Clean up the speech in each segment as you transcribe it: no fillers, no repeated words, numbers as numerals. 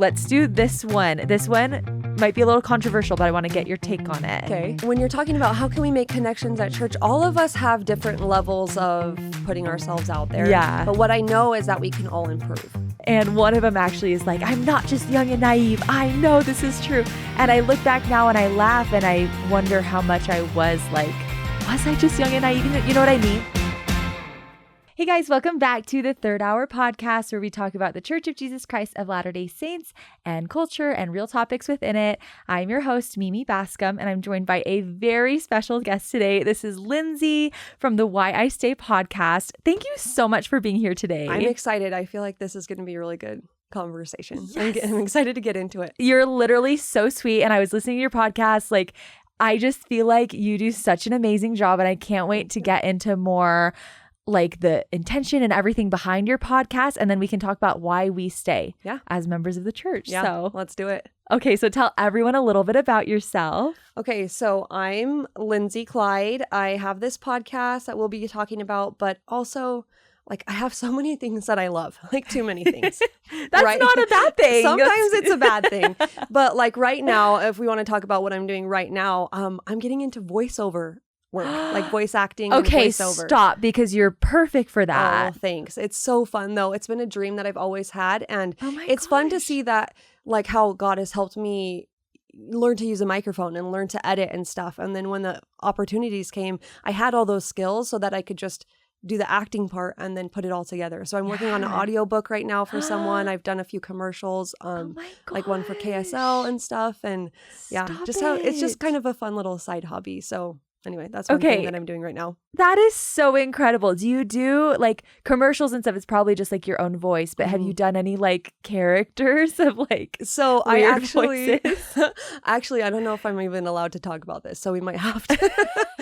Let's do this one. This one might be a little controversial, but I want to get your take on it. Okay. When you're talking about how can we make connections at church, all of us have different levels of putting ourselves out there. Yeah. But what I know is that we can all improve. And one of them actually is like, I'm not just young and naive. I know this is true. And I look back now and I laugh and I wonder how much I was like, was I just young and naive? You know what I mean? Hey guys, welcome back to the Third Hour podcast where we talk about the Church of Jesus Christ of Latter-day Saints and culture and real topics within it. I'm your host, Mimi Bascom, and I'm joined by a very special guest today. This is Lynzi from the Why I Stay podcast. Thank you so much for being here today. I'm excited. I feel like this is going to be a really good conversation. Yes. I'm excited to get into it. You're literally so sweet, and I was listening to your podcast. Like, I just feel like you do such an amazing job, and I can't wait to get into more like the intention and everything behind your podcast. And then we can talk about why we stay as members of the church. Yeah, so let's do it. Okay, so tell everyone a little bit about yourself. Okay, so I'm Lynzi Clyde. I have this podcast that we'll be talking about, but also like I have so many things that I love, like too many things. That's right? Not a bad thing. Sometimes it's a bad thing. But like right now, if we want to talk about what I'm doing right now, I'm getting into voiceover work, like voice acting. Okay, and voiceover. Stop, because you're perfect for that. Oh, thanks. It's so fun though. It's been a dream that I've always had, and it's fun to see that, like how God has helped me learn to use a microphone and learn to edit and stuff. And then when the opportunities came, I had all those skills so that I could just do the acting part and then put it all together. So I'm working on an audiobook right now for someone. I've done a few commercials, like one for KSL and stuff. And it's just kind of a fun little side hobby. So anyway, that's one thing that I'm doing right now. That is so incredible. Do you do like commercials and stuff? It's probably just like your own voice, but have you done any like characters of like so weird voices? Actually, I don't know if I'm even allowed to talk about this, so we might have to.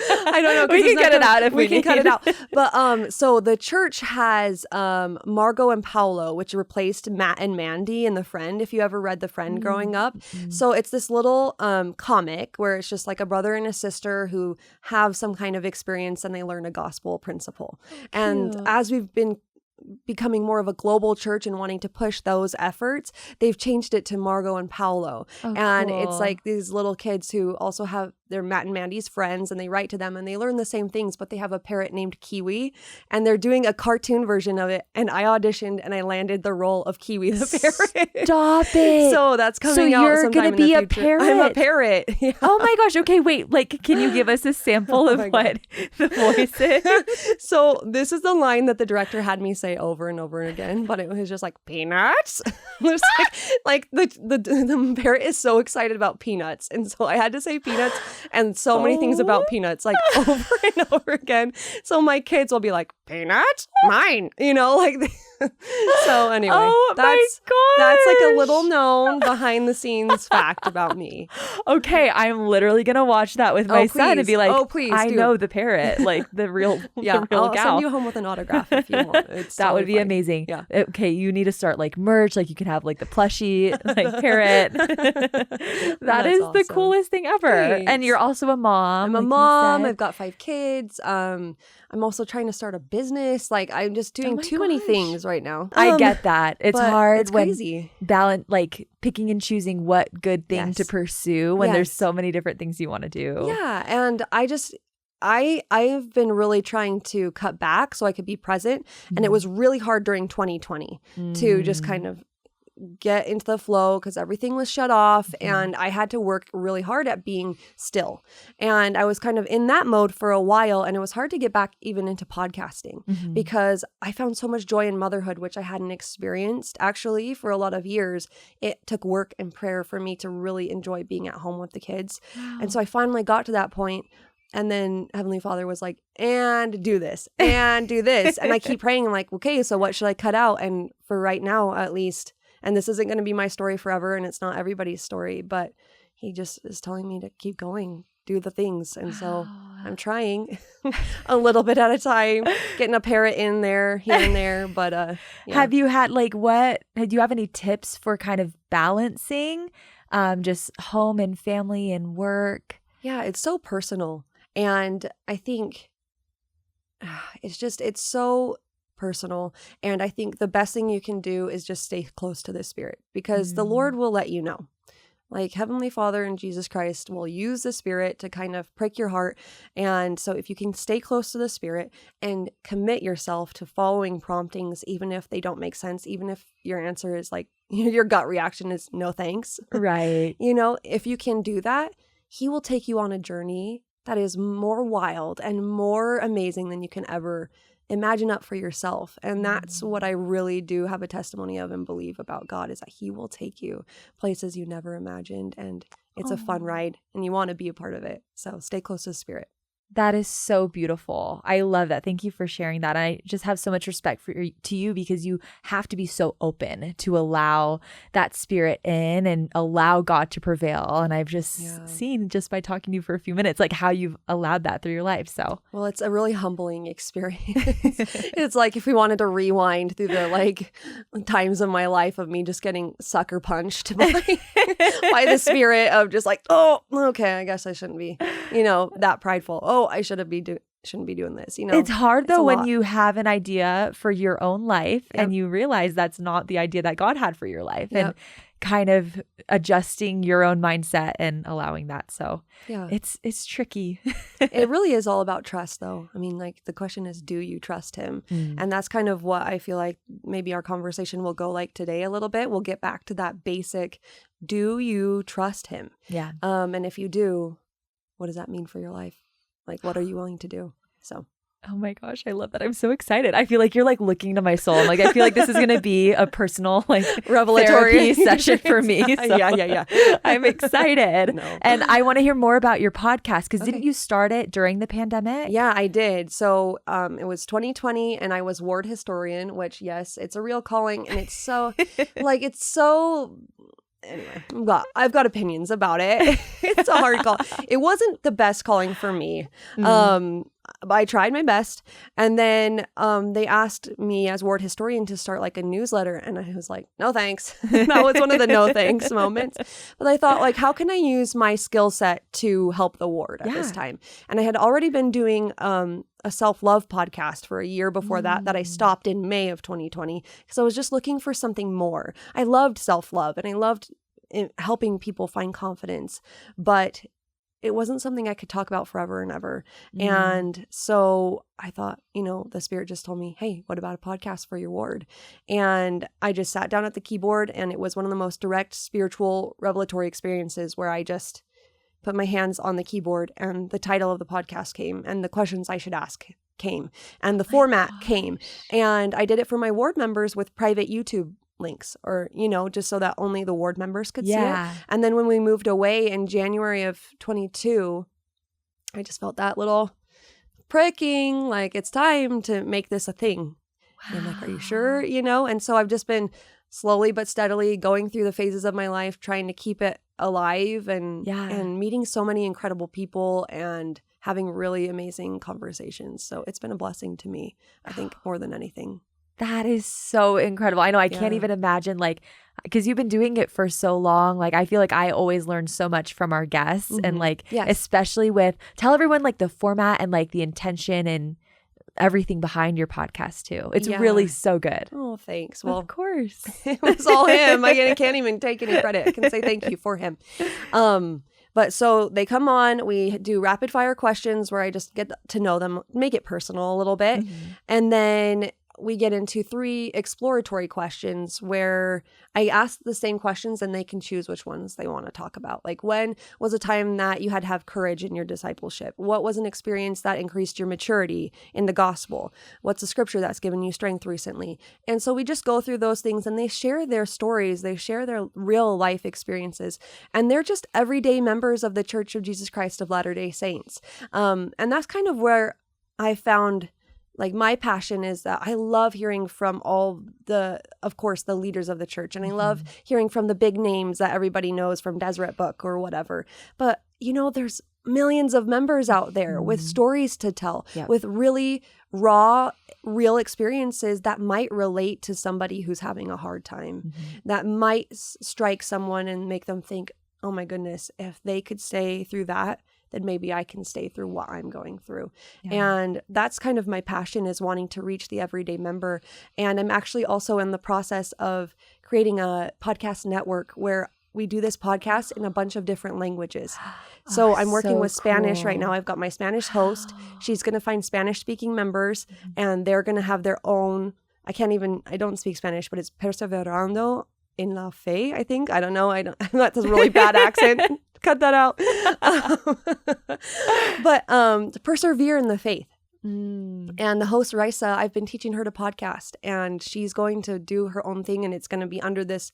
I don't know. We can cut it out if we can cut it out. But so the church has Margot and Paolo, which replaced Matt and Mandy in The Friend. If you ever read The Friend growing up, so it's this little comic where it's just like a brother and a sister who have some kind of experience and they learn a gospel principle. And as we've been becoming more of a global church and wanting to push those efforts, they've changed it to Margot and Paolo. And it's like these little kids who also have they're Matt and Mandy's friends, and they write to them and they learn the same things, but they have a parrot named Kiwi, and they're doing a cartoon version of it. And I auditioned and I landed the role of Kiwi the parrot. Stop it. So that's coming out you're sometime gonna be in the a future. parrot. I'm a parrot. Yeah. Oh my gosh. Okay, wait. Like, can you give us a sample of what the voice is? So this is the line that the director had me say over and over again, but it was just like peanuts. like the parrot is so excited about peanuts, and so I had to say peanuts and so many things about peanuts like over and over again. So my kids will be like, peanuts? Mine. You know, like so anyway, that's like a little known behin the scenes fact about me. Okay, I'm literally gonna watch that with my son and be like, I know the parrot, like the real I'll send you home with an autograph if you want. That would be amazing. Yeah. Okay, you need to start like merch, like you can have like the plushie like parrot. That is awesome. The coolest thing ever. Thanks. And you're also a mom. I'm a mom. I've got 5 kids. I'm also trying to start a business. Like I'm just doing too many things right now. I get that. It's hard. It's crazy. Balance, like picking and choosing what good thing to pursue when there's so many different things you want to do. Yeah. And I've been really trying to cut back so I could be present. And it was really hard during 2020 to just kind of get into the flow because everything was shut off and I had to work really hard at being still. And I was kind of in that mode for a while, and it was hard to get back even into podcasting because I found so much joy in motherhood, which I hadn't experienced actually for a lot of years. It took work and prayer for me to really enjoy being at home with the kids. Wow. And so I finally got to that point. And then Heavenly Father was like, and do this and do this. And I keep praying. I'm like, okay, so what should I cut out? And for right now, at least, and this isn't going to be my story forever, and it's not everybody's story, but he just is telling me to keep going, do the things. And so I'm trying a little bit at a time, getting a parrot in there, here and there. But have you had do you have any tips for kind of balancing just home and family and work? Yeah, it's so personal. And I think it's so personal. And I think the best thing you can do is just stay close to the Spirit, because the Lord will let you know. Like Heavenly Father and Jesus Christ will use the Spirit to kind of prick your heart. And so if you can stay close to the Spirit and commit yourself to following promptings, even if they don't make sense, even if your answer is like, your gut reaction is no thanks. Right. If you can do that, He will take you on a journey that is more wild and more amazing than you can ever imagine up for yourself. And that's what I really do have a testimony of and believe about God, is that He will take you places you never imagined. And it's a fun ride and you want to be a part of it. So stay close to the Spirit. That is so beautiful. I love that. Thank you for sharing that. I just have so much respect to you, because you have to be so open to allow that Spirit in and allow God to prevail. And I've just seen, just by talking to you for a few minutes, like how you've allowed that through your life. So, well, it's a really humbling experience. It's like if we wanted to rewind through the times of my life of me just getting sucker punched by the Spirit of just like, oh, okay, I guess I shouldn't be, that prideful. Oh, I shouldn't be doing this. It's hard though when you have an idea for your own life and you realize that's not the idea that God had for your life, and kind of adjusting your own mindset and allowing that. So it's tricky. It really is all about trust though. I mean, the question is, do you trust Him? And that's kind of what I feel like maybe our conversation will go like today a little bit. We'll get back to that basic, do you trust Him? Yeah. And if you do, what does that mean for your life? What are you willing to do? So. Oh my gosh, I love that. I'm so excited. I feel like you're looking to my soul. I feel like this is going to be a personal revelatory session for me. So Yeah. I'm excited. No. And I want to hear more about your podcast, because didn't you start it during the pandemic? Yeah, I did. So it was 2020 and I was ward historian, which yes, it's a real calling, and it's so anyway, I've got opinions about it. It's a hard call. It wasn't the best calling for me. But I tried my best. And then they asked me as ward historian to start a newsletter. And I was like, no, thanks. That was one of the no thanks moments. But I thought, how can I use my skill set to help the ward at this time? And I had already been doing a self-love podcast for a year before that I stopped in May of 2020, because I was just looking for something more. I loved self-love and I loved helping people find confidence, but it wasn't something I could talk about forever and ever. And so I thought, the Spirit just told me, hey, what about a podcast for your ward? And I just sat down at the keyboard, and it was one of the most direct spiritual revelatory experiences where I just put my hands on the keyboard, and the title of the podcast came, and the questions I should ask came, and the format came. And I did it for my ward members with private YouTube links, or just so that only the ward members could see it. And then when we moved away in January of 22, I just felt that little pricking, it's time to make this a thing. And I'm are you sure? And so I've just been slowly but steadily going through the phases of my life, trying to keep it alive, and meeting so many incredible people and having really amazing conversations. So it's been a blessing to me, I think, more than anything. That is so incredible. I know I can't even imagine, because you've been doing it for so long. I feel like I always learn so much from our guests, and especially tell everyone the format and the intention and everything behind your podcast too. It's really so good. Oh, thanks. Well, of course. It was all him. I can't even take any credit. I can say thank you for him. But so they come on, we do rapid fire questions where I just get to know them, make it personal a little bit. And then we get into 3 exploratory questions where I ask the same questions and they can choose which ones they want to talk about. When was a time that you had to have courage in your discipleship? What was an experience that increased your maturity in the gospel? What's a scripture that's given you strength recently? And so we just go through those things, and they share their stories. They share their real life experiences. And they're just everyday members of the Church of Jesus Christ of Latter-day Saints. And that's kind of where I found my passion is that I love hearing from of course, the leaders of the church. And I love hearing from the big names that everybody knows from Deseret Book or whatever. But, there's millions of members out there with stories to tell, with really raw, real experiences that might relate to somebody who's having a hard time, that might strike someone and make them think, oh my goodness, if they could stay through that, then maybe I can stay through what I'm going through. Yeah. And that's kind of my passion, is wanting to reach the everyday member. And I'm actually also in the process of creating a podcast network where we do this podcast in a bunch of different languages. So I'm working with Spanish right now. I've got my Spanish host. She's going to find Spanish speaking members, and they're going to have their own, I don't speak Spanish, but it's perseverando en la fe, I think. I don't know. That's a really bad accent. Cut that out. But to persevere in the faith. And the host, Raisa, I've been teaching her to podcast, and she's going to do her own thing, and it's going to be under this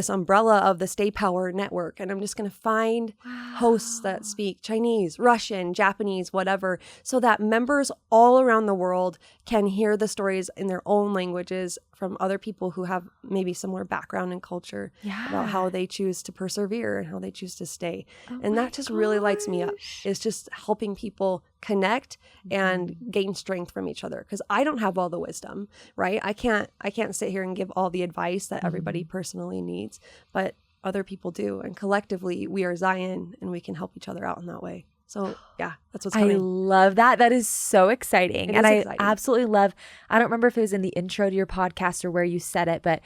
umbrella of the Stay Power Network. And I'm just going to find hosts that speak Chinese, Russian, Japanese, whatever, so that members all around the world can hear the stories in their own languages from other people who have maybe similar background and culture about how they choose to persevere and how they choose to stay. And that just really lights me up. It's just helping people connect and gain strength from each other, because I don't have all the wisdom, right? I can't sit here and give all the advice that everybody personally needs, but other people do, and collectively we are Zion, and we can help each other out in that way. So yeah, that's what's coming. I love that. That is so exciting. And exciting. I absolutely love, I don't remember if it was in the intro to your podcast or where you said it, but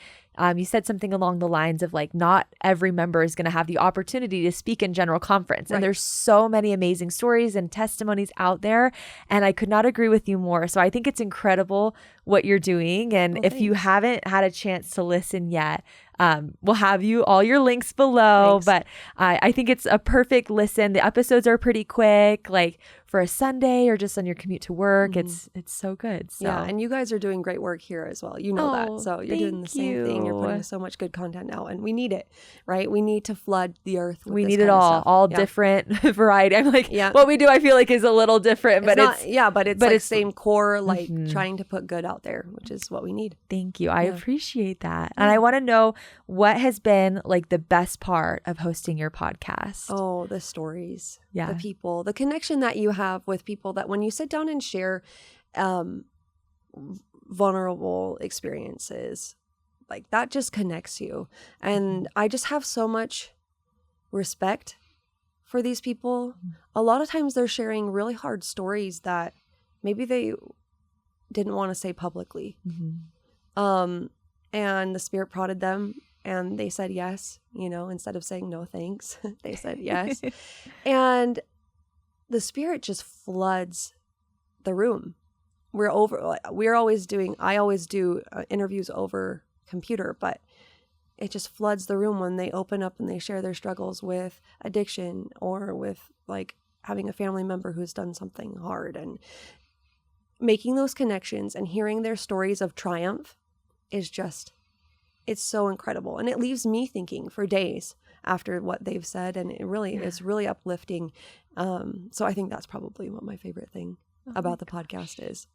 you said something along the lines of like, not every member is going to have the opportunity to speak in general conference. And there's so many amazing stories and testimonies out there. And I could not agree with you more. So I think it's incredible what you're doing. And if you haven't had a chance to listen yet, we'll have all your links below. Thanks. But I think it's a perfect listen. The episodes are pretty quick, like for a Sunday or just on your commute to work. It's so good. So. Yeah, and you guys are doing great work here as well. You know that. So you're doing the same thing. You're putting so much good content out, and we need it, right? We need to flood the earth with we this need kind it of all stuff. Different variety. I'm like, what we do I feel like is a little different, but it's like same core, like trying to put good out there, which is what we need. Thank you. I appreciate that. And I want to know, what has been like the best part of hosting your podcast? Oh, the stories, the people, the connection that you have with people, that when you sit down and share vulnerable experiences, like that just connects you. And I just have so much respect for these people. A lot of times they're sharing really hard stories that maybe they didn't want to say publicly. And the Spirit prodded them, and they said yes, instead of saying no thanks, they said yes. And the Spirit just floods the room. I always do interviews over computer, but it just floods the room when they open up and they share their struggles with addiction, or with like having a family member who's done something hard, and making those connections and hearing their stories of triumph is just, it's so incredible. And it leaves me thinking for days after what they've said, and it really is really uplifting. So I think that's probably what my favorite thing about the podcast is.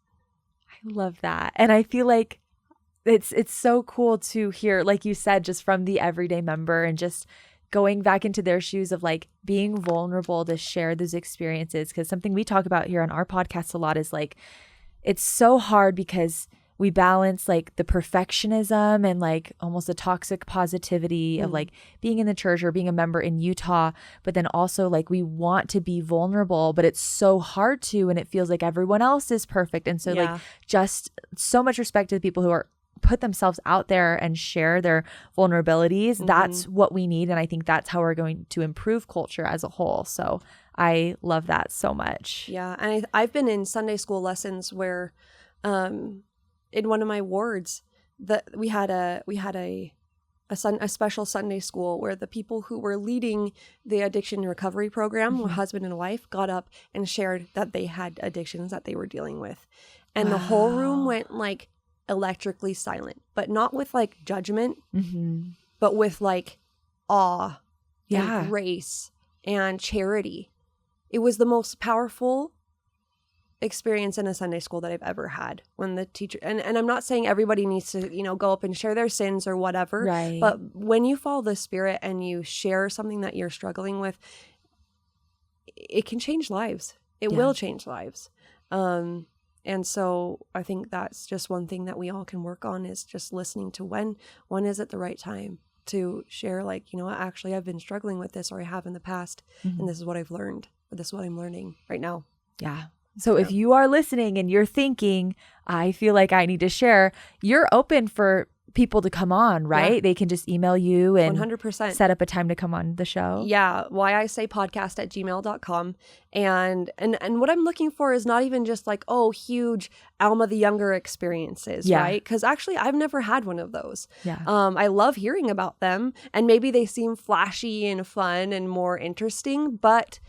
I love that. And I feel like it's so cool to hear, like you said, just from the everyday member, and just going back into their shoes of like being vulnerable to share those experiences. Because something we talk about here on our podcast a lot is like, it's so hard because we balance like the perfectionism and like almost a toxic positivity of like being in the church or being a member in Utah, but then also like we want to be vulnerable, but it's so hard to, and it feels like everyone else is perfect. And so like just so much respect to the people who are put themselves out there and share their vulnerabilities. That's what we need. And I think that's how we're going to improve culture as a whole. So I love that so much. Yeah. And I've been in Sunday school lessons where, in one of my wards, that we had a special Sunday school where the people who were leading the addiction recovery program, husband and wife, got up and shared that they had addictions that they were dealing with. And the whole room went like electrically silent, but not with like judgment, but with like awe and grace and charity. It was the most powerful experience in a Sunday school that I've ever had, when the teacher, and I'm not saying everybody needs to, go up and share their sins or whatever, right? But when you follow the Spirit and you share something that you're struggling with, it can change lives. It will change lives. And so I think that's just one thing that we all can work on, is just listening to when is it the right time to share, like, actually I've been struggling with this, or I have in the past, and this is what I've learned. this is what I'm learning right now. Yeah. So if you are listening and you're thinking, I feel like I need to share, you're open for people to come on, right? Yeah. They can just email you and 100%. set up a time to come on the show. Yeah. Why I say podcast@gmail.com. And what I'm looking for is not even just like, oh, huge Alma the Younger experiences, right? Because actually I've never had one of those. Yeah. I love hearing about them, and maybe they seem flashy and fun and more interesting, but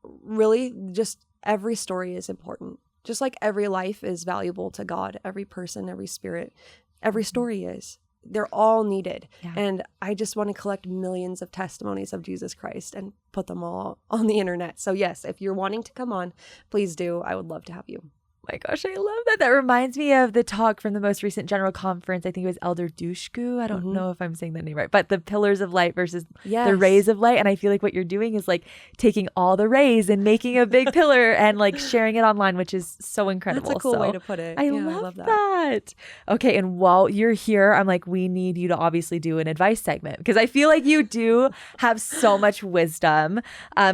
really just every story is important. Just like every life is valuable to God, every person, every spirit, every story is. They're all needed. Yeah. And I just want to collect millions of testimonies of Jesus Christ and put them all on the internet. So yes, if you're wanting to come on, please do. I would love to have you. My gosh, I love that. That reminds me of the talk from the most recent general conference. I think it was Elder Dushku. I don't know if I'm saying that name right, but the pillars of light versus the rays of light. And I feel like what you're doing is like taking all the rays and making a big pillar and like sharing it online, which is so incredible. That's a cool way to put it. I love that. Okay. And while you're here, I'm like, we need you to obviously do an advice segment because I feel like you do have so much wisdom.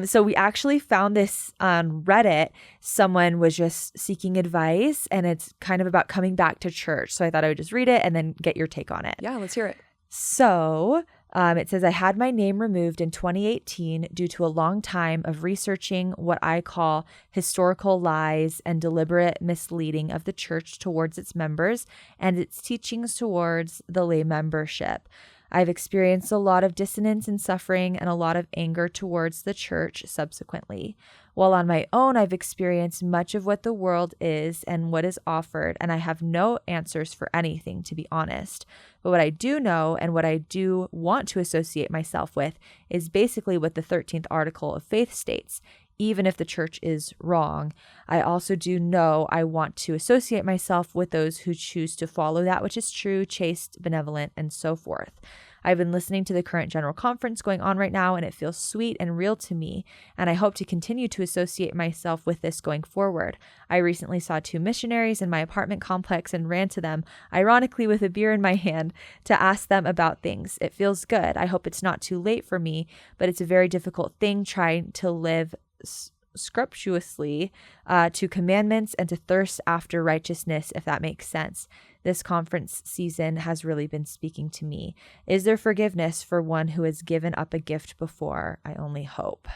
So we actually found this on Reddit. Someone was just seeking advice and it's kind of about coming back to church. So I thought I would just read it and then get your take on it. Yeah, let's hear it. So it says, I had my name removed in 2018 due to a long time of researching what I call historical lies and deliberate misleading of the church towards its members and its teachings towards the lay membership. I've experienced a lot of dissonance and suffering and a lot of anger towards the church subsequently. While on my own, I've experienced much of what the world is and what is offered, and I have no answers for anything, to be honest. But what I do know and what I do want to associate myself with is basically what the 13th article of faith states. Even if the church is wrong, I also do know I want to associate myself with those who choose to follow that which is true, chaste, benevolent, and so forth. I've been listening to the current general conference going on right now, and it feels sweet and real to me, and I hope to continue to associate myself with this going forward. I recently saw 2 missionaries in my apartment complex and ran to them, ironically with a beer in my hand, to ask them about things. It feels good. I hope it's not too late for me, but it's a very difficult thing trying to live scrupulously to commandments and to thirst after righteousness, if that makes sense. This conference season has really been speaking to me. Is there forgiveness for one who has given up a gift before? I only hope.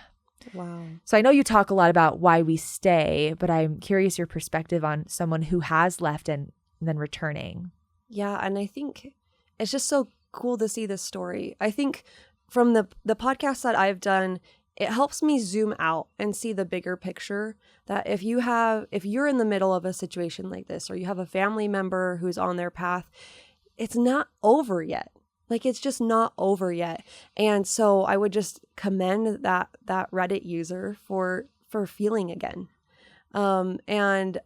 Wow. So I know you talk a lot about why we stay, but I'm curious your perspective on someone who has left and then returning. Yeah, and I think it's just so cool to see this story. I think from the podcast that I've done, it helps me zoom out and see the bigger picture that if you're in the middle of a situation like this, or you have a family member who's on their path, it's not over yet. Like, it's just not over yet. And so I would just commend that Reddit user for feeling again. And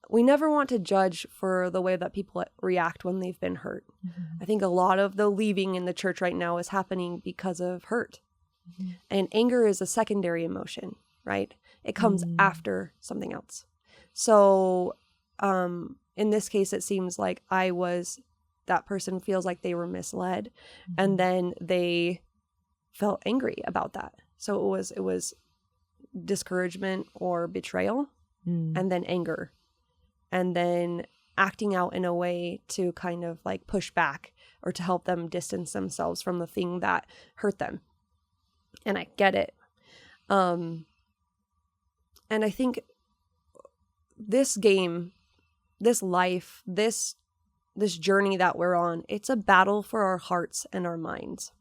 we never want to judge for the way that people react when they've been hurt. Mm-hmm. I think a lot of the leaving in the church right now is happening because of hurt. Mm-hmm. And anger is a secondary emotion, right? It comes after something else. So in this case, it seems like that person feels like they were misled, and then they felt angry about that. So it was discouragement or betrayal, and then anger, and then acting out in a way to kind of like push back or to help them distance themselves from the thing that hurt them. And I get it. And I think this game, this life, this journey that we're on, it's a battle for our hearts and our minds.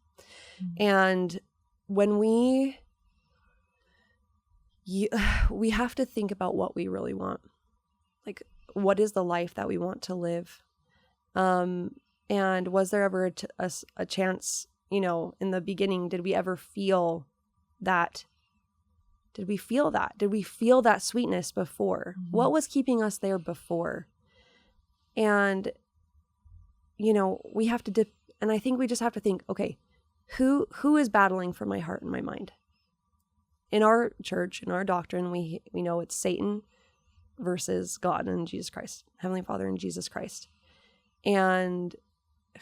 And when we have to think about what we really want. Like, what is the life that we want to live? And was there ever a chance, in the beginning, did we ever feel that? Did we feel that? Did we feel that sweetness before? Mm-hmm. What was keeping us there before? And, we have to and I think we just have to think, okay, who is battling for my heart and my mind? In our church, in our doctrine, we know it's Satan versus God and Jesus Christ, Heavenly Father and Jesus Christ. And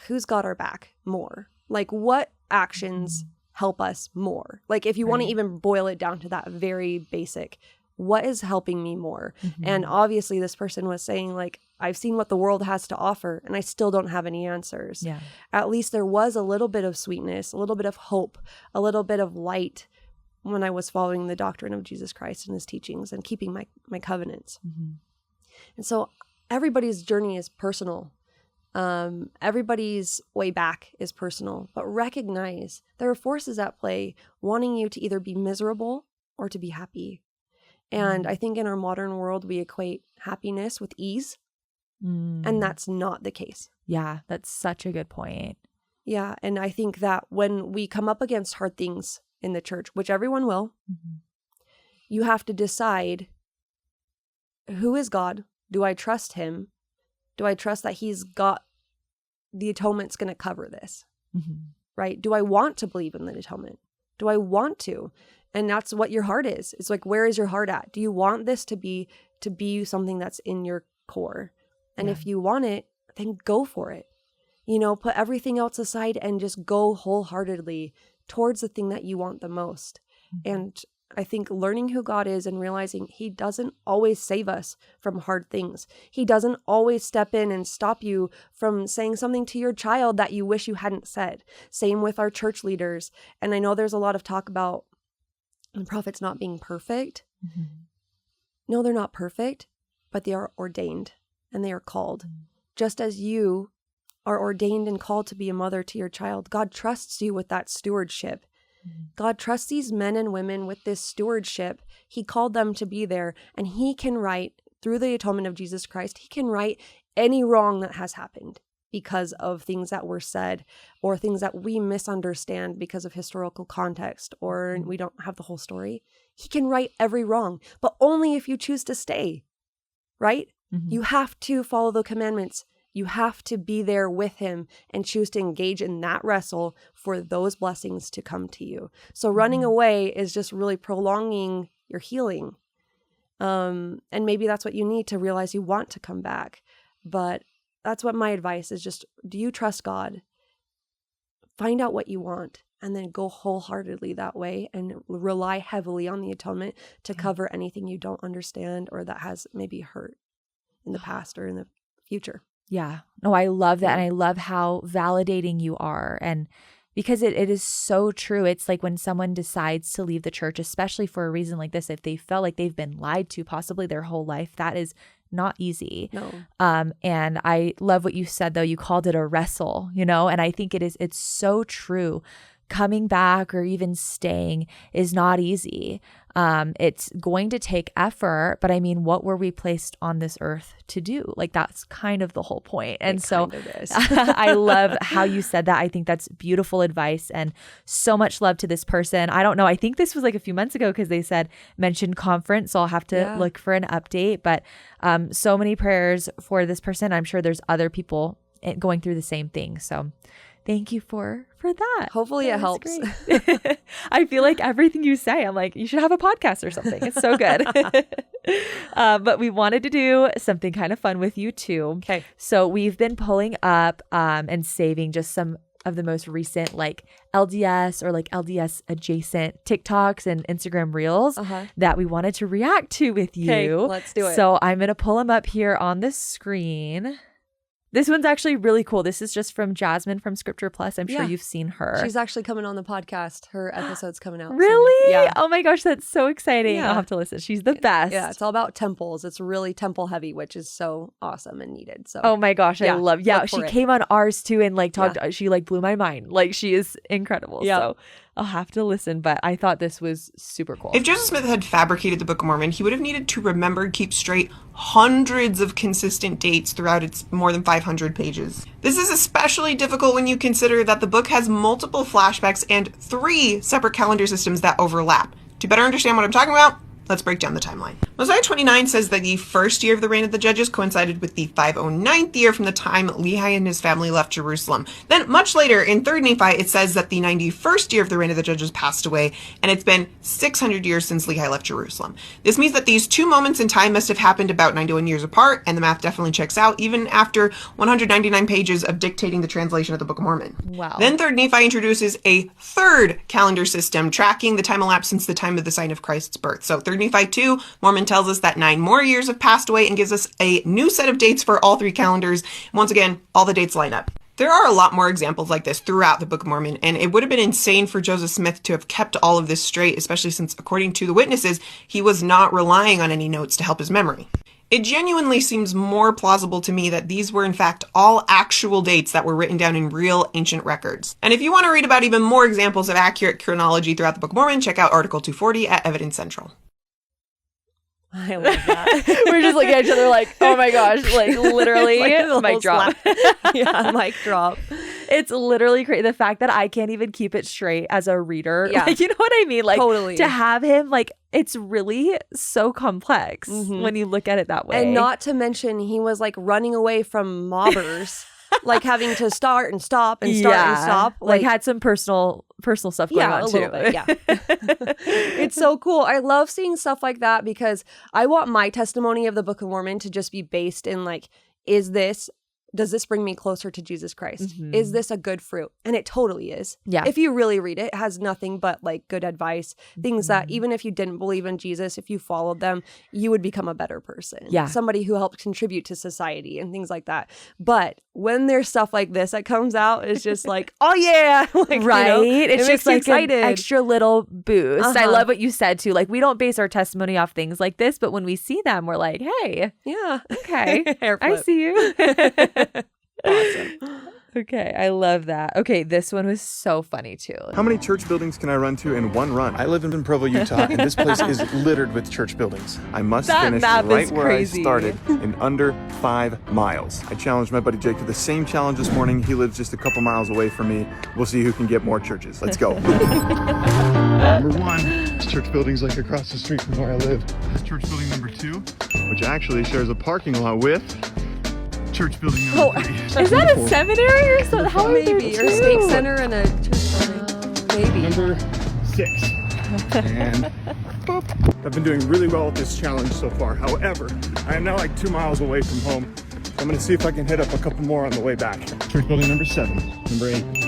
who's got our back more? Like, what actions help us more? Like, if you want to even boil it down to that very basic, what is helping me more? And obviously this person was saying, like, I've seen what the world has to offer and I still don't have any answers. Yeah. At least there was a little bit of sweetness, a little bit of hope, a little bit of light when I was following the doctrine of Jesus Christ and his teachings and keeping my covenants. And so everybody's journey is personal. Everybody's way back is personal, but recognize there are forces at play wanting you to either be miserable or to be happy. And I think in our modern world, we equate happiness with ease, and that's not the case. Yeah, that's such a good point. Yeah, and I think that when we come up against hard things in the church, which everyone will, you have to decide, who is God? Do I trust him? Do I trust that he's got the atonement's going to cover this? Right? Do I want to believe in the atonement? Do I want to? And that's what your heart is. It's like, where is your heart at? Do you want this to be something that's in your core? And if you want it, then go for it. You know, put everything else aside and just go wholeheartedly towards the thing that you want the most. And I think learning who God is and realizing he doesn't always save us from hard things. He doesn't always step in and stop you from saying something to your child that you wish you hadn't said. Same with our church leaders. And I know there's a lot of talk about the prophets not being perfect. No, they're not perfect, but they are ordained and they are called. Just as you are ordained and called to be a mother to your child, God trusts you with that stewardship. God trusts these men and women with this stewardship. He called them to be there, and he can right, through the atonement of Jesus Christ, he can right any wrong that has happened because of things that were said or things that we misunderstand because of historical context or we don't have the whole story. He can right every wrong, but only if you choose to stay, right? You have to follow the commandments. You have to be there with him and choose to engage in that wrestle for those blessings to come to you. So running away is just really prolonging your healing. And maybe that's what you need to realize you want to come back. But that's what my advice is, just, do you trust God? Find out what you want and then go wholeheartedly that way and rely heavily on the atonement to cover anything you don't understand or that has maybe hurt in the past or in the future. Yeah. No, I love that. And I love how validating you are. And because it is so true. It's like when someone decides to leave the church, especially for a reason like this, if they felt like they've been lied to possibly their whole life, that is not easy. No. And I love what you said, though. You called it a wrestle, you know, and I think it's so true. Coming back or even staying is not easy. It's going to take effort, but I mean, what were we placed on this earth to do? Like, that's kind of the whole point. And so I love how you said that. I think that's beautiful advice and so much love to this person. I don't know. I think this was like a few months ago because they said mentioned conference. So I'll have to look for an update, but so many prayers for this person. I'm sure there's other people going through the same thing. So thank you for that. Hopefully it helps. I feel like everything you say, I'm like, you should have a podcast or something. It's so good. But we wanted to do something kind of fun with you too. Okay. So we've been pulling up and saving just some of the most recent like LDS or like LDS adjacent TikToks and Instagram reels that we wanted to react to with you. Okay, let's do it. So I'm going to pull them up here on the screen. This one's actually really cool. This is just from Jasmine from Scripture Plus. I'm sure you've seen her. She's actually coming on the podcast. Her episode's coming out. Really? Soon. Yeah. Oh my gosh, that's so exciting. Yeah. I'll have to listen. She's the best. Yeah, it's all about temples. It's really temple heavy, which is so awesome and needed. So oh my gosh, I love. Yeah, she it. came on ours too and like talked. She like blew my mind. Like, she is incredible. Yeah. So I'll have to listen, but I thought this was super cool. If Joseph Smith had fabricated the Book of Mormon, he would have needed to remember and keep straight hundreds of consistent dates throughout its more than 500 pages. This is especially difficult when you consider that the book has multiple flashbacks and 3 separate calendar systems that overlap. To better understand what I'm talking about, Let's break down the timeline. Mosiah 29 says that the first year of the reign of the judges coincided with the 509th year from the time Lehi and his family left Jerusalem. Then much later in 3rd Nephi, it says that the 91st year of the reign of the judges passed away, and it's been 600 years since Lehi left Jerusalem. This means that these two moments in time must have happened about 91 years apart, and the math definitely checks out, even after 199 pages of dictating the translation of the Book of Mormon. Wow. Then 3rd Nephi introduces a third calendar system, tracking the time elapsed since the time of the sign of Christ's birth. So 3rd Nephi 2, Mormon tells us that 9 more years have passed away and gives us a new set of dates for all 3 calendars. And once again, all the dates line up. There are a lot more examples like this throughout the Book of Mormon, and it would have been insane for Joseph Smith to have kept all of this straight, especially since, according to the witnesses, he was not relying on any notes to help his memory. It genuinely seems more plausible to me that these were in fact all actual dates that were written down in real ancient records. And if you want to read about even more examples of accurate chronology throughout the Book of Mormon, check out Article 240 at Evidence Central. I love that. We're just looking at each other like, oh my gosh, like literally, Like mic drop. Yeah, mic drop. It's literally crazy. The fact that I can't even keep it straight as a reader. Yeah. Like, you know what I mean? Like, Totally. to have him, like, it's really so complex when you look at it that way. And not to mention, he was like running away from mobbers, like having to start and stop and start and stop. Like, had some personal stuff going on a too. little bit, yeah. It's so cool. I love seeing stuff like that because I want my testimony of the Book of Mormon to just be based in like, does this bring me closer to Jesus Christ? Is this a good fruit? And it totally is. Yeah. If you really read it, it has nothing but like good advice, things that even if you didn't believe in Jesus, if you followed them, you would become a better person. Yeah. Somebody who helped contribute to society and things like that. But when there's stuff like this that comes out, it's just like, oh yeah. Like, Right? You know, It's it makes just you like excited. an extra little boost. I Uh-huh. love what you said too. Like, we don't base our testimony off things like this, but when we see them, we're like, hey, Yeah. okay, Hair I flip. see you. Awesome. Okay, I love that. Okay, this one was so funny too. How many church buildings can I run to in one run? I live in Provo, Utah, and this place is littered with church buildings. I must That finish map is right where crazy. I started in under 5 miles. I challenged my buddy Jake to the same challenge this morning. He lives just a couple miles away from me. We'll see who can get more churches. Let's go. Number 1, church buildings like across the street from where I live. Church building number 2, which actually shares a parking lot with church building number 3. Is that a seminary or something? How are there Maybe. Or a two? stake center and a church building. Maybe. Number 6. And boop. I've been doing really well with this challenge so far. However, I am now like 2 miles away from home. I'm going to see if I can hit up a couple more on the way back. Church building number 7, number 8.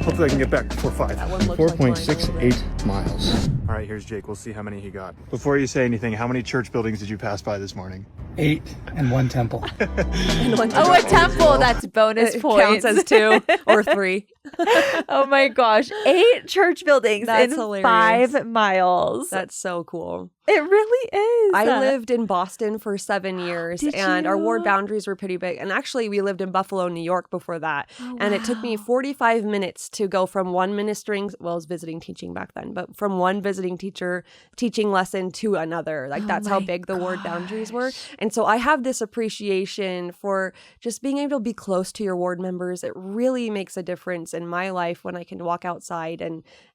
Hopefully I can get back before 5. That one looked like mine. 4.68 miles. All right, here's Jake. We'll see how many he got. Before you say anything, how many church buildings did you pass by this morning? 8 and 1 temple. Oh, a temple. That's bonus points. Counts as 2 or 3. Oh my gosh. 8 church buildings That's in hilarious. 5 miles. That's so cool. It really is. I lived in Boston for 7 years Did and our you? ward boundaries were pretty big. And actually we lived in Buffalo, New York before that. And it took me 45 minutes to go from one ministering, well, I was visiting teaching back then, but from one visiting teacher teaching lesson to another. Like that's how my big the ward boundaries were. And so I have this appreciation for just being able to be close to your ward members. It really makes a difference in my life when I can walk outside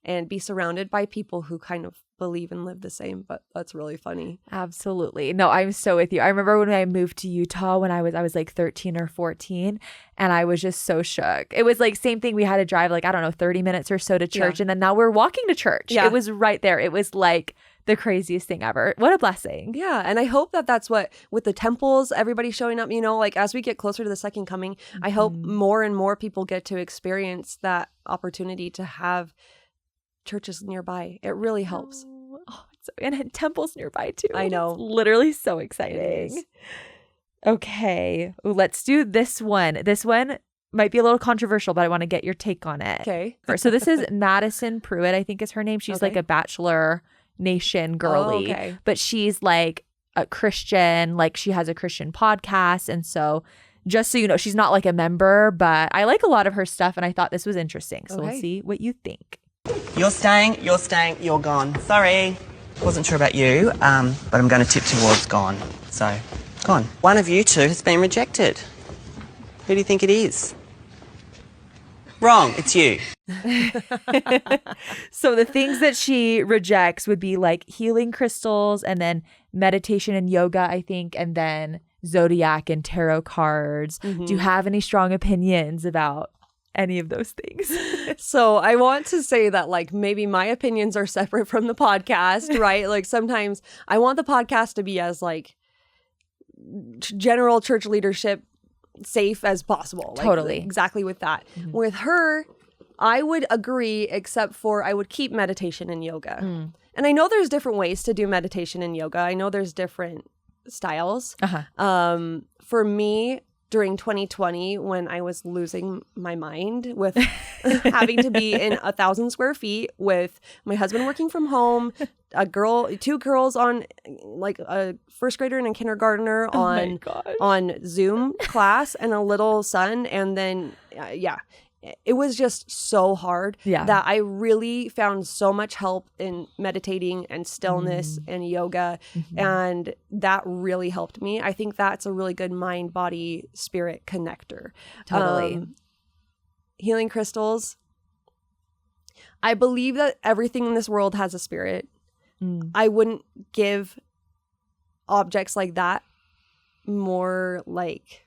and be surrounded by people who kind of believe and live the same. But that's really funny. Absolutely. No, I'm so with you. I remember when I moved to Utah when I was like 13 or 14 and I was just so shook. It was like same thing. We had to drive like, I don't know, 30 minutes or so to church. Yeah. And then now we're walking to church. Yeah. It was right there. It was like the craziest thing ever. What a blessing. Yeah. And I hope that that's what, with the temples, everybody showing up, you know, like as we get closer to the second coming, I hope more and more people get to experience that opportunity to have churches nearby. It really helps. Oh, and temples nearby too. I know. It's literally so It exciting. is. Okay. Ooh, let's do this one. This one might be a little controversial, but I want to get your take on it. Okay. So this is Madison Pruitt, I think is her name. She's Okay. like a Bachelor Nation girly, okay. but she's like a Christian, like she has a Christian podcast. And so just so you know, she's not like a member, but I like a lot of her stuff and I thought this was interesting. So we'll Okay. see what you think. You're staying, you're gone. Sorry. Wasn't sure about you, but I'm going to tip towards gone. So, gone. One of you two has been rejected. Who do you think it is? Wrong, it's you. So the things that she rejects would be like healing crystals and then meditation and yoga, I think, and then zodiac and tarot cards. Do you have any strong opinions about any of those things? So I want to say that like maybe my opinions are separate from the podcast, right? Like sometimes I want the podcast to be as like general church leadership safe as possible. Like, Totally. exactly with that. With her, I would agree, except for I would keep meditation and yoga. And I know there's different ways to do meditation and yoga. I know there's different styles. For me, during 2020, when I was losing my mind with having to be in 1,000 square feet with my husband working from home, two girls on like a first grader and a kindergartner on Zoom class, and a little son, and then it was just so hard that I really found so much help in meditating and stillness and yoga. And that really helped me. I think that's a really good mind, body, spirit connector. Totally. Healing crystals. I believe that everything in this world has a spirit. I wouldn't give objects like that more like,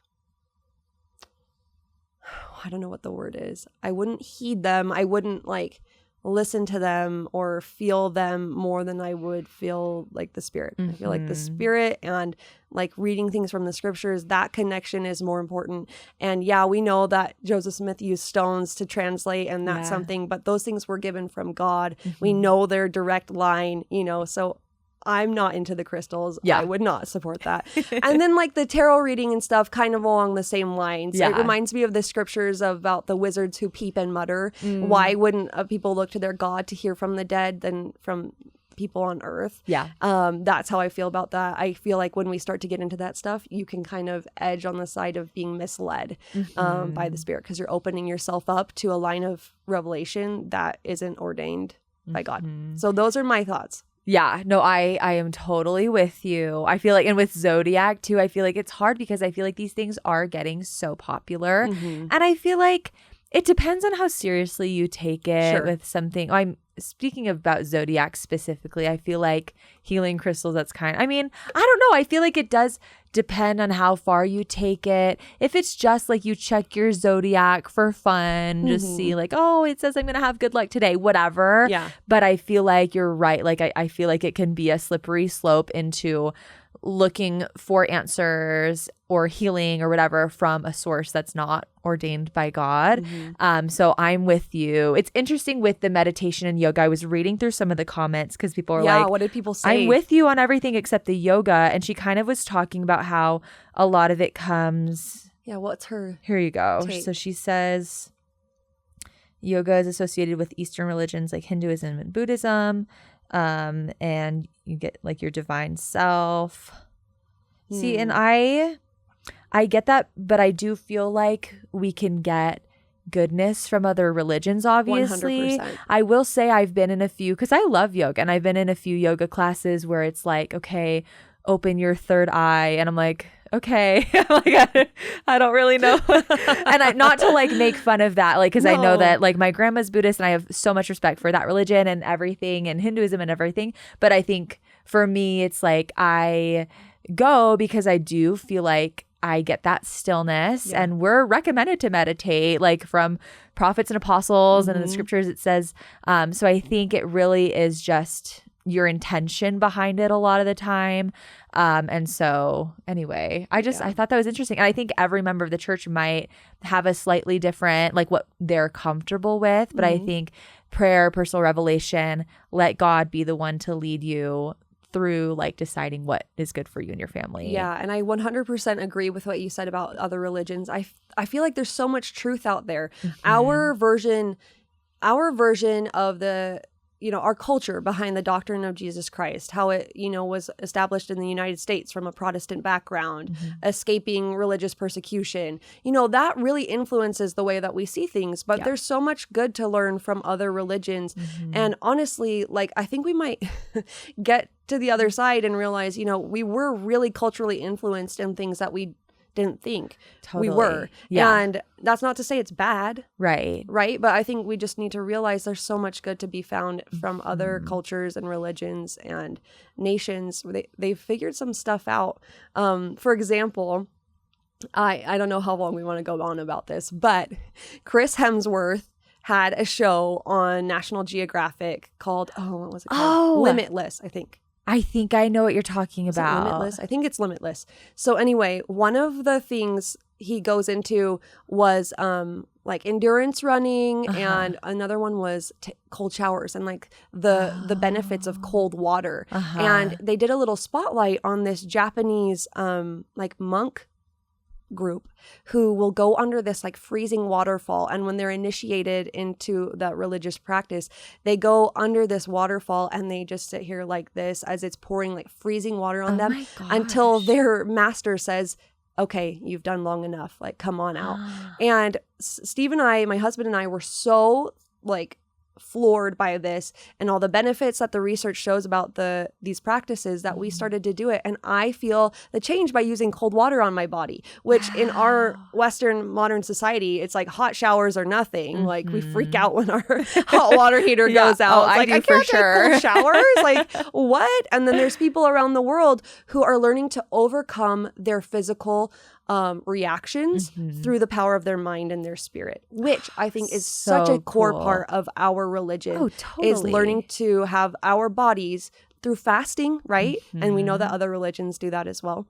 I don't know what the word is. I wouldn't heed them. I wouldn't like listen to them or feel them more than I would feel like the spirit. I feel like the spirit and like reading things from the scriptures, that connection is more important. And yeah, we know that Joseph Smith used stones to translate, and that's something, but those things were given from God. We know their direct line, you know, so I'm not into the crystals. I would not support that. And then like the tarot reading and stuff kind of along the same lines. It reminds me of the scriptures about the wizards who peep and mutter. Why wouldn't people look to their God to hear from the dead than from people on earth? That's how I feel about that. I feel like when we start to get into that stuff, you can kind of edge on the side of being misled by the spirit, because you're opening yourself up to a line of revelation that isn't ordained by God. So those are my thoughts. Yeah, no, I am totally with you. I feel like, and with Zodiac too, I feel like it's hard because I feel like these things are getting so popular. And I feel like it depends on how seriously you take it with something. I'm speaking about Zodiac specifically. I feel like healing crystals, that's I don't know. I feel like it does depend on how far you take it. If it's just like you check your Zodiac for fun, just see like, oh, it says I'm going to have good luck today, whatever. But I feel like you're right. Like I feel like it can be a slippery slope into looking for answers or healing or whatever from a source that's not ordained by God. So I'm with you. It's interesting with the meditation and yoga. I was reading through some of the comments because people are like, what did people say? I'm with you on everything except the yoga. And she kind of was talking about how a lot of it comes. Yeah, what's her? Here you go. take? So she says yoga is associated with Eastern religions like Hinduism and Buddhism. And you get like your divine self. See, and I get that, but I do feel like we can get goodness from other religions, obviously. 100%. I will say I've been in a few, because I love yoga, and I've been in a few yoga classes where it's like, okay, open your third eye. And I'm like, okay, I don't really know. And not to like make fun of that, like, because I know that like my grandma's Buddhist and I have so much respect for that religion and everything, and Hinduism and everything. But I think for me, it's like I go because I do feel like I get that stillness, and we're recommended to meditate like from prophets and apostles, and in the scriptures it says, so I think it really is just your intention behind it a lot of the time. And so anyway, I thought that was interesting. And I think every member of the church might have a slightly different, like what they're comfortable with. But I think prayer, personal revelation, let God be the one to lead you through like deciding what is good for you and your family. Yeah, and I 100% agree with what you said about other religions. I feel like there's so much truth out there. Our version of the, our culture behind the doctrine of Jesus Christ, how it, was established in the United States from a Protestant background, escaping religious persecution, that really influences the way that we see things. But there's so much good to learn from other religions. And honestly, like, I think we might get to the other side and realize, we were really culturally influenced in things that we didn't think Totally. we were. Yeah. And that's not to say it's bad, Right. right? But I think we just need to realize there's so much good to be found from other cultures and religions and nations. They figured some stuff out. For example, I don't know how long we want to go on about this, but Chris Hemsworth had a show on National Geographic called, what was it called? Oh. Limitless, I think. I think I know what you're talking Is it about. Limitless? I think it's Limitless. So anyway, one of the things he goes into was like endurance running, and another one was cold showers and like the benefits of cold water. And they did a little spotlight on this Japanese like monk group who will go under this like freezing waterfall, and when they're initiated into that religious practice, they go under this waterfall and they just sit here like this as it's pouring like freezing water on them until their master says, okay, you've done long enough, like come on out. And Steve and I, my husband and I, were so like floored by this and all the benefits that the research shows about these practices that we started to do it. And I feel the change by using cold water on my body, which in our Western modern society, it's like hot showers are nothing. Like we freak out when our hot water heater goes out. It's like, I can't take cold showers. Like what? And then there's people around the world who are learning to overcome their physical reactions through the power of their mind and their spirit, which I think is such a core part of our religion. Is learning to have our bodies through fasting, right? And we know that other religions do that as well.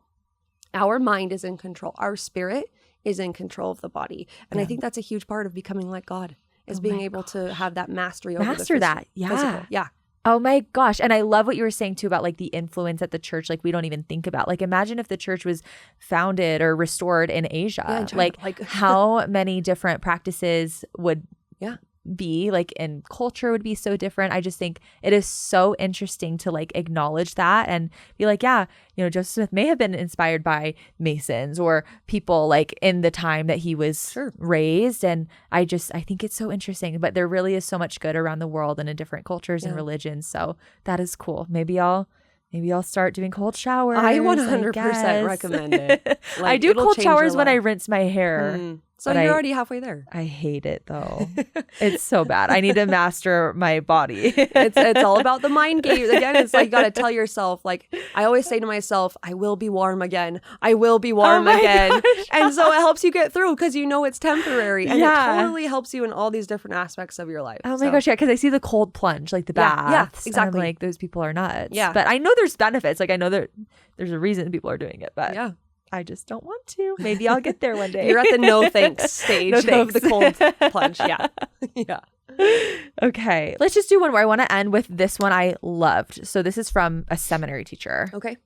Our mind is in control. Our spirit is in control of the body. And I think that's a huge part of becoming like God, is being able to have that mastery over the physical. Yeah. Oh my gosh. And I love what you were saying too about like the influence at the church, like we don't even think about. Like imagine if the church was founded or restored in Asia. Like how many different practices would be like, and culture would be so different. I just think it is so interesting to like acknowledge that and be like, yeah, you know, Joseph Smith may have been inspired by Masons or people like in the time that he was raised. And I think it's so interesting, but there really is so much good around the world and in different cultures and religions. So that is cool. Maybe I'll start doing cold showers. I 100% recommend it. Like, I do cold showers when I rinse my hair. So you're already halfway there. I hate it though. It's so bad. I need to master my body. It's all about the mind games. Again, it's like you got to tell yourself, like I always say to myself, I will be warm again. I will be warm again. Gosh. And so it helps you get through because you know it's temporary. And it totally helps you in all these different aspects of your life. Oh my gosh, yeah. Because I see the cold plunge, like the baths. Yeah, exactly. And I'm like, those people are nuts. Yeah. But I know there's benefits. Like I know there's a reason people are doing it. But yeah. I just don't want to. Maybe I'll get there one day. You're at the no thanks stage of the cold plunge. Yeah. Yeah. Okay. Let's just do one more. I want to end with this one I loved. So this is from a seminary teacher. Okay.